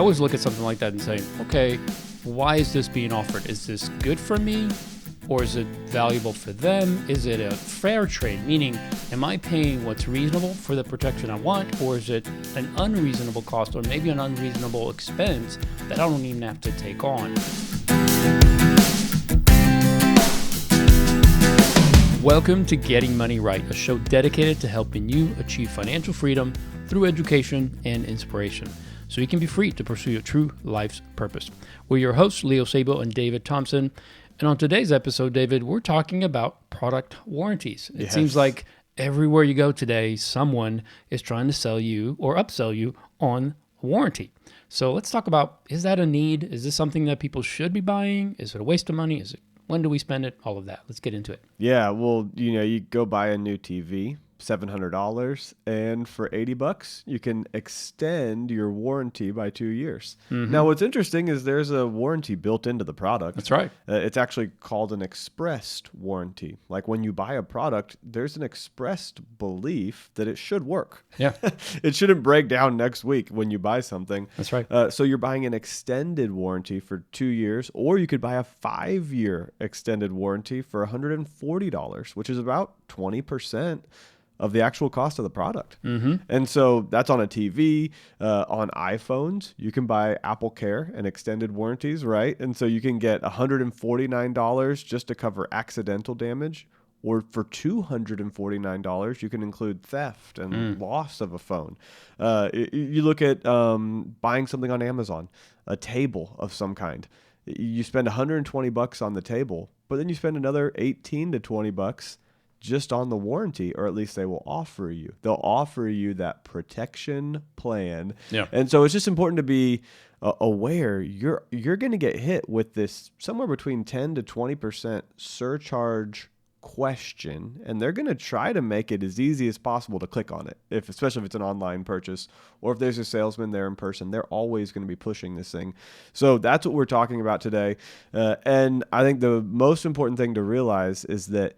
always look at something like that and say, okay, why is this being offered? Is this good for me? Or is it valuable for them? Is it a fair trade? Meaning, am I paying what's reasonable for the protection I want? Or is it an unreasonable cost or maybe an unreasonable expense that I don't even have to take on? Welcome to Getting Money Right, a show dedicated to helping you achieve financial freedom through education and inspiration, so you can be free to pursue your true life's purpose. We're your hosts, Leo Sabo and David Thompson. And on today's episode, David, we're talking about product warranties. It seems like everywhere you go today, someone is trying to sell you or upsell you on warranty. So let's talk about, is that a need? Is this something that people should be buying? Is it a waste of money? When do we spend it? All of that. Let's get into it. Yeah, well, you go buy a new TV, $700, and for $80, you can extend your warranty by 2 years. Mm-hmm. Now, what's interesting is there's a warranty built into the product. That's right. It's actually called an expressed warranty. Like when you buy a product, there's an expressed belief that it should work. Yeah. It shouldn't break down next week when you buy something. That's right. So you're buying an extended warranty for 2 years, or you could buy a 5-year extended warranty for $140, which is about 20% of the actual cost of the product. Mm-hmm. And so that's on a TV, on iPhones. You can buy Apple Care and extended warranties, right? And so you can get $149 just to cover accidental damage, or for $249, you can include theft and loss of a phone. You look at buying something on Amazon, a table of some kind. You spend $120 on the table, but then you spend another $18 to $20 just on the warranty, or at least they will offer you. They'll offer you that protection plan. Yeah. And so it's just important to be aware you're going to get hit with this somewhere between 10 to 20% surcharge question, and they're going to try to make it as easy as possible to click on it, especially if it's an online purchase, or if there's a salesman there in person. They're always going to be pushing this thing. So that's what we're talking about today. And I think the most important thing to realize is that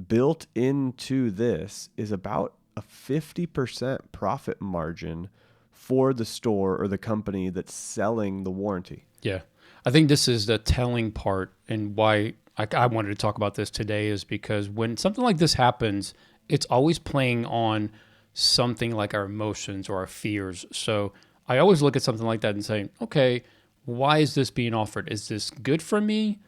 built into this is about a 50% profit margin for the store or the company that's selling the warranty. Yeah. I think this is the telling part, and why I wanted to talk about this today is because when something like this happens, it's always playing on something like our emotions or our fears. So I always look at something like that and say, okay, why is this being offered? Is this good for me?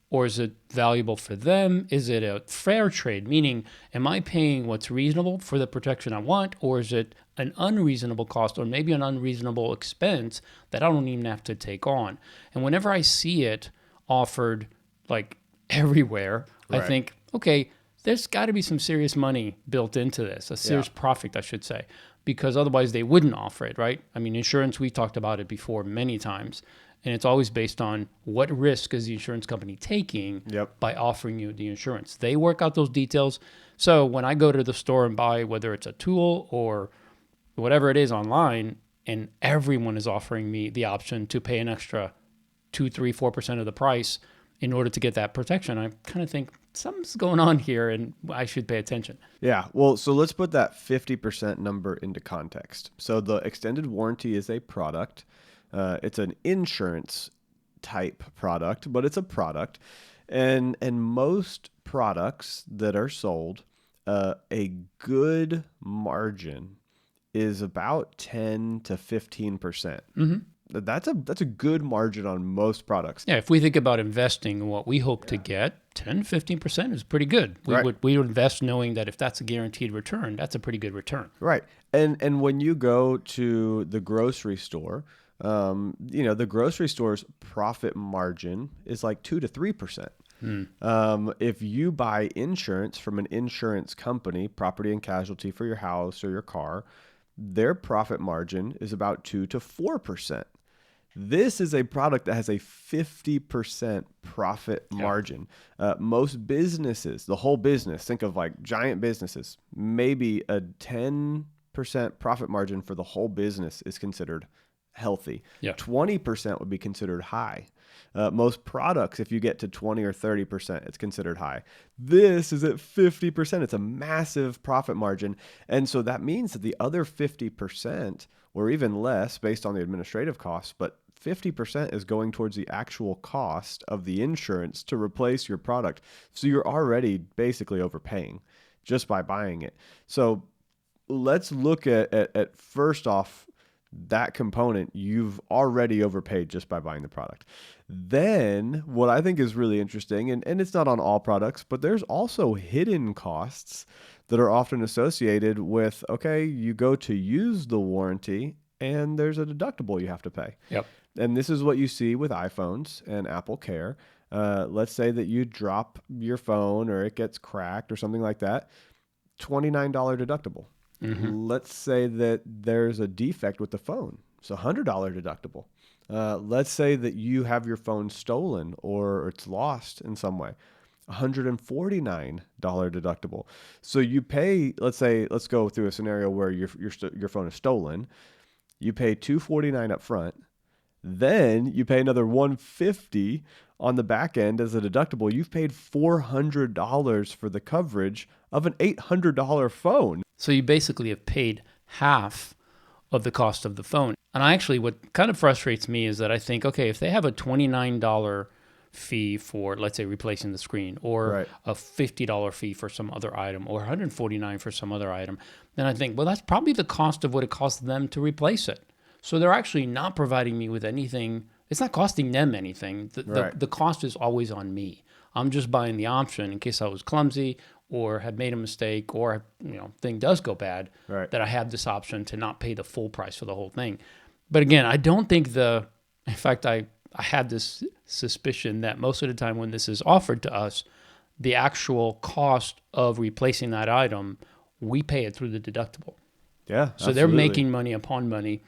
Or is it valuable for them? Is it a fair trade? Meaning, am I paying what's reasonable for the protection I want? Or is it an unreasonable cost or maybe an unreasonable expense that I don't even have to take on? And whenever I see it offered like everywhere, right, I think, okay, there's got to be some serious money built into this, a serious profit, I should say, because otherwise they wouldn't offer it, right? I mean, insurance, we talked about it before many times. And it's always based on what risk is the insurance company taking by offering you the insurance. They work out those details. So when I go to the store and buy, whether it's a tool or whatever it is online, and everyone is offering me the option to pay an extra 2, 3, 4% of the price in order to get that protection, I kind of think something's going on here and I should pay attention. Yeah, well, so let's put that 50% number into context. So the extended warranty is a product. It's an insurance type product, but it's a product. And most products that are sold, a good margin is about 10 to 15%. Mm-hmm. That's a good margin on most products. Yeah, if we think about investing and what we hope to get, 10, 15% is pretty good. We would invest knowing that if that's a guaranteed return, that's a pretty good return. Right. And when you go to the grocery store, the grocery store's profit margin is like 2 to 3%. If you buy insurance from an insurance company, property and casualty for your house or your car, their profit margin is about 2 to 4%. This is a product that has a 50% profit margin. Most businesses, the whole business, think of like giant businesses, maybe a 10% profit margin for the whole business is considered healthy. 20% would be considered high. Most products, if you get to 20 or 30%, it's considered high. This is at 50%. It's a massive profit margin. And so that means that the other 50%, or even less based on the administrative costs, but 50% is going towards the actual cost of the insurance to replace your product. So you're already basically overpaying just by buying it. So let's look at first off, that component you've already overpaid just by buying the product. Then what I think is really interesting, and it's not on all products, but there's also hidden costs that are often associated with, okay, you go to use the warranty and there's a deductible you have to pay. Yep. And this is what you see with iPhones and Apple Care. Let's say that you drop your phone or it gets cracked or something like that, $29 deductible. Let's say that there's a defect with the phone. It's a $100 deductible. Let's say that you have your phone stolen or it's lost in some way. $149 deductible. So you pay, let's go through a scenario where your phone is stolen. You pay $249 up front. Then you pay another $150 on the back end as a deductible. You've paid $400 for the coverage of an $800 phone. So you basically have paid half of the cost of the phone. And what kind of frustrates me is that I think, okay, if they have a $29 fee for, let's say, replacing the screen, or a $50 fee for some other item, or $149 for some other item, then I think, well, that's probably the cost of what it costs them to replace it. So they're actually not providing me with anything. It's not costing them anything. The cost is always on me. I'm just buying the option in case I was clumsy or had made a mistake, or thing does go bad, that I have this option to not pay the full price for the whole thing. But again, I don't think in fact, I have this suspicion that most of the time when this is offered to us, the actual cost of replacing that item, we pay it through the deductible. Yeah, so absolutely. They're making money upon money.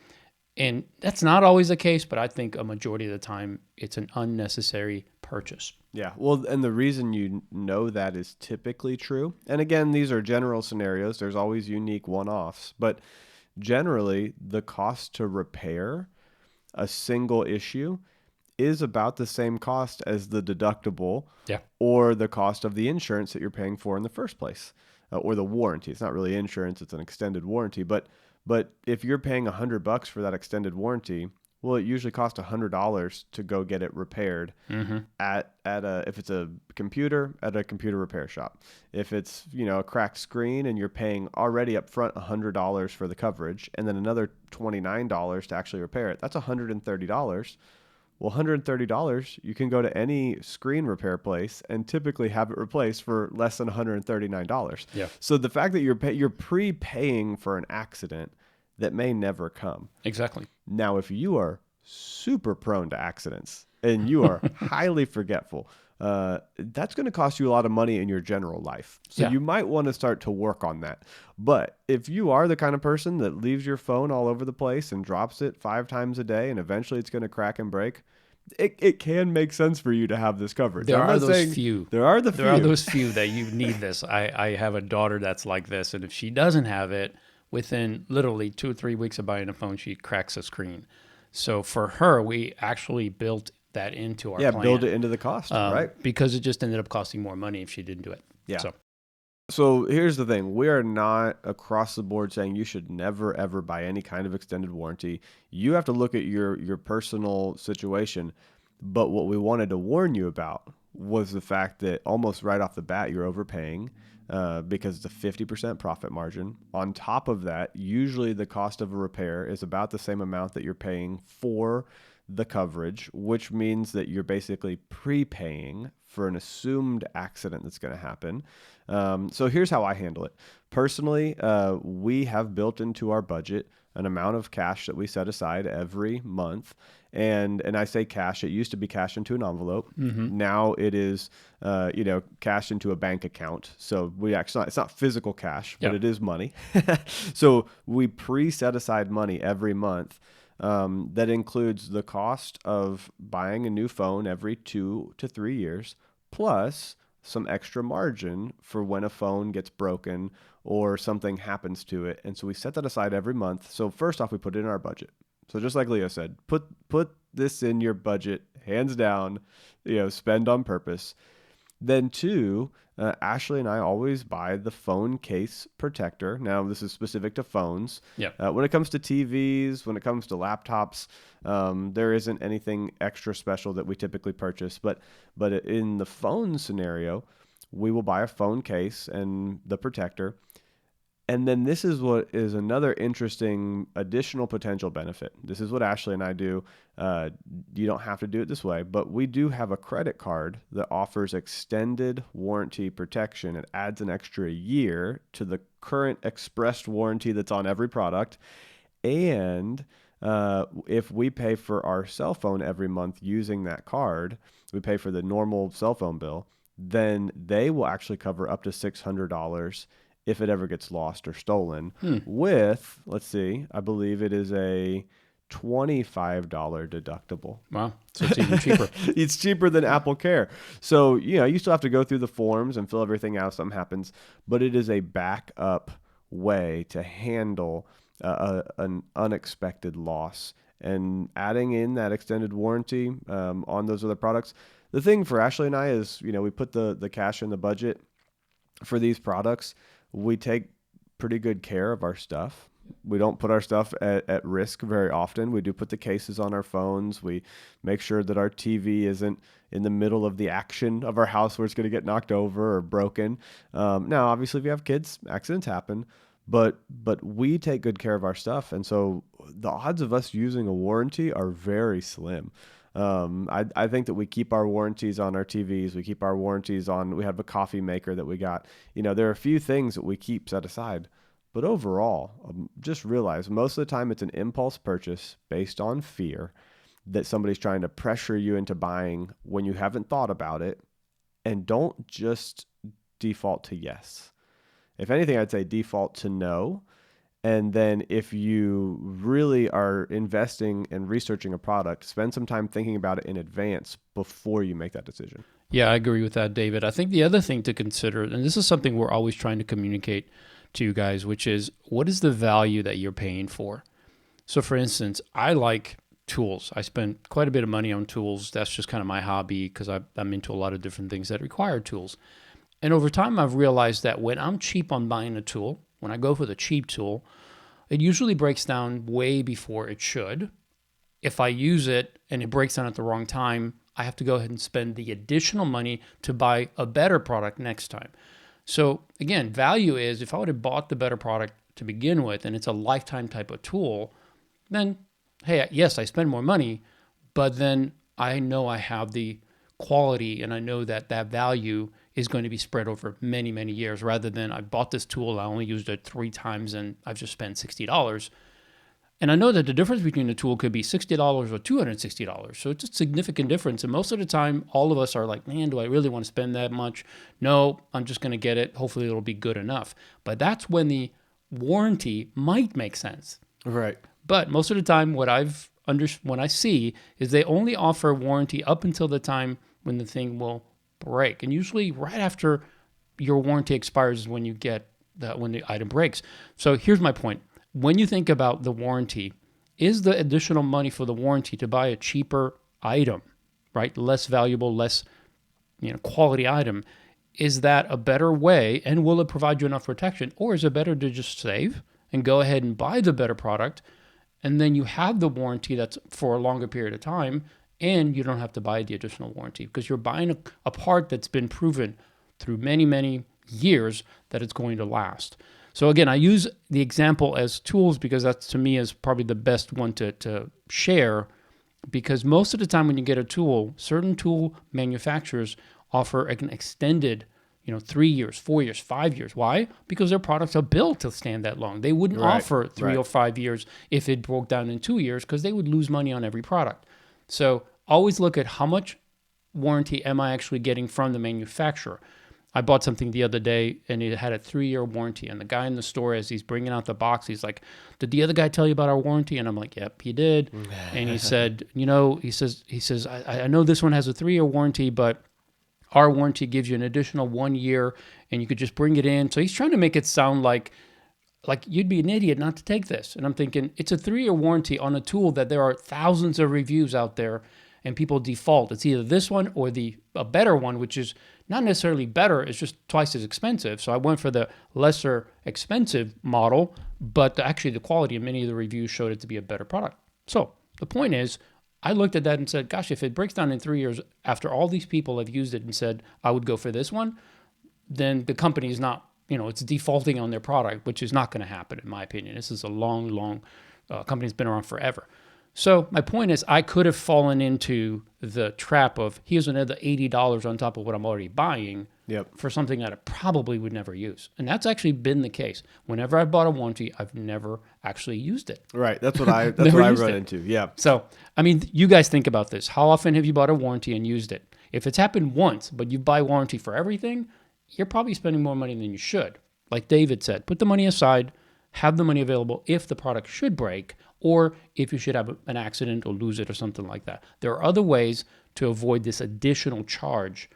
And that's not always the case, but I think a majority of the time it's an unnecessary purchase. Yeah, well, and the reason you know that is typically true, and again, these are general scenarios. There's always unique one-offs, but generally the cost to repair a single issue is about the same cost as the deductible or the cost of the insurance that you're paying for in the first place, or the warranty. It's not really insurance, it's an extended warranty, but if you're paying $100 for that extended warranty, well, it usually costs $100 to go get it repaired if it's a computer, at a computer repair shop. If it's a cracked screen and you're paying already up front $100 for the coverage and then another $29 to actually repair it, that's $130. Well, $130, you can go to any screen repair place and typically have it replaced for less than $139. Yeah. So the fact that you're prepaying for an accident that may never come. Exactly. Now, if you are super prone to accidents and you are highly forgetful, that's going to cost you a lot of money in your general life. So you might want to start to work on that. But if you are the kind of person that leaves your phone all over the place and drops it 5 times a day and eventually it's going to crack and break, it can make sense for you to have this coverage. There are those few that you need this. I have a daughter that's like this, and if she doesn't have it, within literally 2 or 3 weeks of buying a phone, she cracks a screen. So for her, we actually built that into our plan. Yeah, build it into the cost, right? Because it just ended up costing more money if she didn't do it. Yeah. So here's the thing. We are not across the board saying you should never, ever buy any kind of extended warranty. You have to look at your personal situation. But what we wanted to warn you about was the fact that almost right off the bat, you're overpaying because it's a 50% profit margin. On top of that, usually the cost of a repair is about the same amount that you're paying for the coverage, which means that you're basically prepaying for an assumed accident that's going to happen. So here's how I handle it. Personally, we have built into our budget an amount of cash that we set aside every month. And I say cash, it used to be cash into an envelope. Mm-hmm. Now it is, cash into a bank account. So it's not physical cash, but it is money. So we pre-set aside money every month. That includes the cost of buying a new phone every 2 to 3 years, plus some extra margin for when a phone gets broken or something happens to it. And so we set that aside every month. So first off, we put it in our budget. So just like Leo said, put this in your budget, hands down, spend on purpose. Then two, Ashley and I always buy the phone case protector. Now, this is specific to phones. Yeah. When it comes to TVs, when it comes to laptops, there isn't anything extra special that we typically purchase. But in the phone scenario, we will buy a phone case and the protector. And then this is what is another interesting additional potential benefit. This is what Ashley and I do. You don't have to do it this way, but we do have a credit card that offers extended warranty protection. It adds an extra year to the current expressed warranty that's on every product. And if we pay for our cell phone every month using that card, we pay for the normal cell phone bill, then they will actually cover up to $600 if it ever gets lost or stolen with, let's see, I believe it is a $25 deductible. Wow. So it's even cheaper. It's cheaper than Apple Care. So, you still have to go through the forms and fill everything out if something happens, but it is a backup way to handle an unexpected loss. And adding in that extended warranty on those other products. The thing for Ashley and I is, we put the cash in the budget for these products. We take pretty good care of our stuff. We don't put our stuff at risk very often. We do put the cases on our phones. We make sure that our TV isn't in the middle of the action of our house where it's going to get knocked over or broken. Now, obviously, if you have kids, accidents happen, but we take good care of our stuff. And so the odds of us using a warranty are very slim. I think that we keep our warranties on our TVs. We keep our warranties on, we have a coffee maker that we got. There are a few things that we keep set aside. But overall, just realize most of the time it's an impulse purchase based on fear that somebody's trying to pressure you into buying when you haven't thought about it. And don't just default to yes. If anything, I'd say default to no. And then if you really are investing and researching a product, spend some time thinking about it in advance before you make that decision. Yeah, I agree with that, David. I think the other thing to consider, and this is something we're always trying to communicate to you guys, which is what is the value that you're paying for? So for instance, I like tools. I spend quite a bit of money on tools. That's just kind of my hobby because I'm into a lot of different things that require tools. And over time, I've realized that when I'm cheap on buying a tool, when I go for the cheap tool, it usually breaks down way before it should. If I use it and it breaks down at the wrong time, I have to go ahead and spend the additional money to buy a better product next time. So again, value is if I would have bought the better product to begin with and it's a lifetime type of tool, then, hey, yes, I spend more money, but then I know I have the quality and I know that that value is going to be spread over many, many years rather than I bought this tool, I only used it 3 times and I've just spent $60. And I know that the difference between the tool could be $60 or $260. So it's a significant difference. And most of the time, all of us are like, man, do I really want to spend that much? No, I'm just going to get it. Hopefully it'll be good enough. But that's when the warranty might make sense. Right. But most of the time, what I see is they only offer warranty up until the time when the thing will break. And usually right after your warranty expires is when you get that, when the item breaks. So here's my point. When you think about the warranty, is the additional money for the warranty to buy a cheaper item, right? Less valuable, less quality item. Is that a better way and will it provide you enough protection? Or is it better to just save and go ahead and buy the better product and then you have the warranty that's for a longer period of time and you don't have to buy the additional warranty because you're buying a part that's been proven through many, many years that it's going to last. So again, I use the example as tools because that to me is probably the best one to share because most of the time when you get a tool, certain tool manufacturers offer an extended 3 years, 4 years, 5 years. Why? Because their products are built to stand that long. They wouldn't offer 3 or 5 years if it broke down in 2 years because they would lose money on every product. So always look at how much warranty am I actually getting from the manufacturer. I bought something the other day and it had a 3-year warranty. And the guy in the store, as he's bringing out the box, he's like, "Did the other guy tell you about our warranty?" And I'm like, "Yep, he did." And he said, he says, I know this one has a 3-year warranty, but our warranty gives you an additional 1 year and you could just bring it in. So he's trying to make it sound like you'd be an idiot not to take this. And I'm thinking it's a 3-year warranty on a tool that there are thousands of reviews out there. and people default. It's either this one or a better one, which is not necessarily better. It's just twice as expensive. So I went for the lesser expensive model, but actually the quality of many of the reviews showed it to be a better product. So the point is, I looked at that and said, gosh, if it breaks down in 3 years after all these people have used it and said, I would go for this one, then the company is not, it's defaulting on their product, which is not going to happen, in my opinion. This is a long company's been around forever. So my point is, I could have fallen into the trap of here's another $80 on top of what I'm already buying for something that I probably would never use. And that's actually been the case. Whenever I bought a warranty, I've never actually used it. Right. That's what I run into. Yeah. So, I mean, you guys think about this. How often have you bought a warranty and used it? If it's happened once, but you buy warranty for everything, you're probably spending more money than you should. Like David said, put the money aside, have the money available if the product should break, or if you should have an accident or lose it or something like that. There are other ways to avoid this additional charge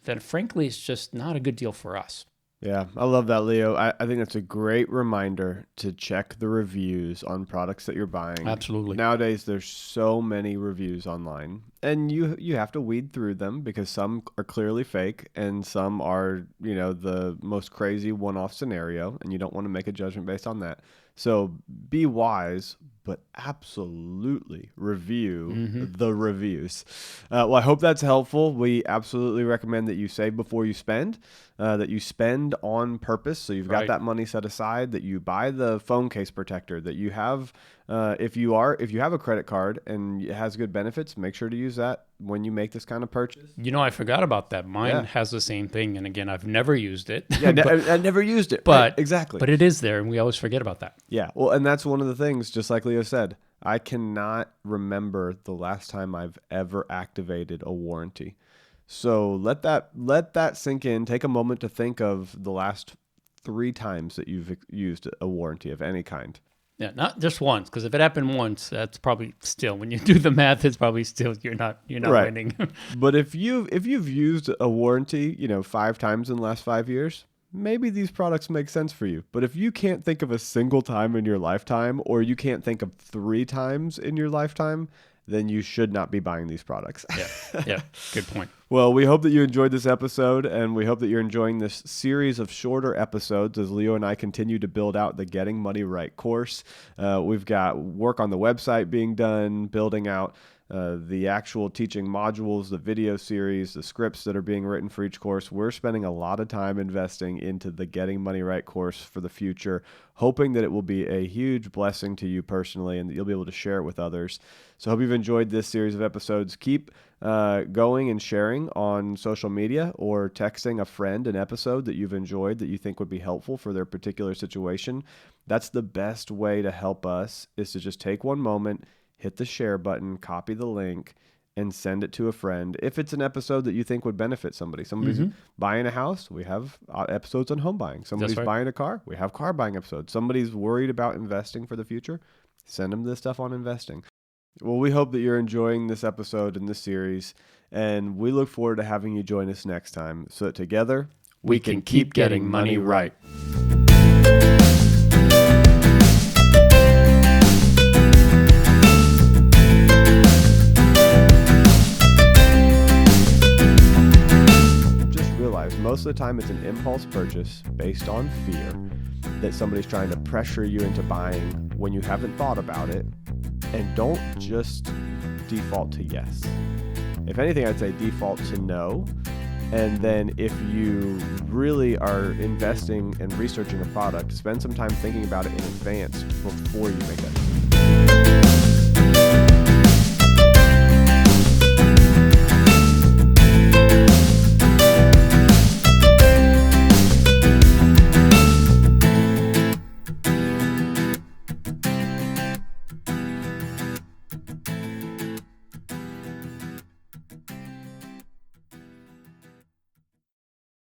that, frankly, is just not a good deal for us. Yeah, I love that, Leo. I think that's a great reminder to check the reviews on products that you're buying. Absolutely. Nowadays, there's so many reviews online, and you have to weed through them because some are clearly fake and some are, the most crazy one-off scenario, and you don't want to make a judgment based on that. So be wise, but absolutely review the reviews. Well, I hope that's helpful. We absolutely recommend that you save before you spend, that you spend on purpose. So you've got that money set aside, that you buy the phone case protector, that you have, if you have a credit card and it has good benefits, make sure to use that when you make this kind of purchase. I forgot about that. Mine has the same thing. And again, I've never used it. Yeah, I never used it. But right, exactly. But it is there, and we always forget about that. Yeah. Well, and that's one of the things, just like Leo said, I cannot remember the last time I've ever activated a warranty. So let that sink in. Take a moment to think of the last 3 times that you've used a warranty of any kind. Yeah, not just once, because if it happened once, that's probably still, when you do the math, it's probably still you're not right. Winning. But if you've used a warranty, 5 times in the last 5 years, maybe these products make sense for you. But if you can't think of a single time in your lifetime, or you can't think of 3 times in your lifetime, then you should not be buying these products. Yeah, good point. Well, we hope that you enjoyed this episode, and we hope that you're enjoying this series of shorter episodes as Leo and I continue to build out the Getting Money Right course. We've got work on the website being done, building out the actual teaching modules, the video series, the scripts that are being written for each course. We're spending a lot of time investing into the Getting Money Right course for the future, hoping that it will be a huge blessing to you personally and that you'll be able to share it with others. So I hope you've enjoyed this series of episodes. Keep going and sharing on social media or texting a friend an episode that you've enjoyed that you think would be helpful for their particular situation. That's the best way to help us, is to just take one moment, hit the share button, copy the link, and send it to a friend. If it's an episode that you think would benefit somebody. Somebody's buying a house, we have episodes on home buying. Somebody's buying a car, we have car buying episodes. Somebody's worried about investing for the future, send them this stuff on investing. Well, we hope that you're enjoying this episode and this series, and we look forward to having you join us next time so that together we can keep getting money right. Most of the time it's an impulse purchase based on fear that somebody's trying to pressure you into buying when you haven't thought about it. And don't just default to yes. If anything, I'd say default to no. And then if you really are investing and researching a product, spend some time thinking about it in advance before you make that decision.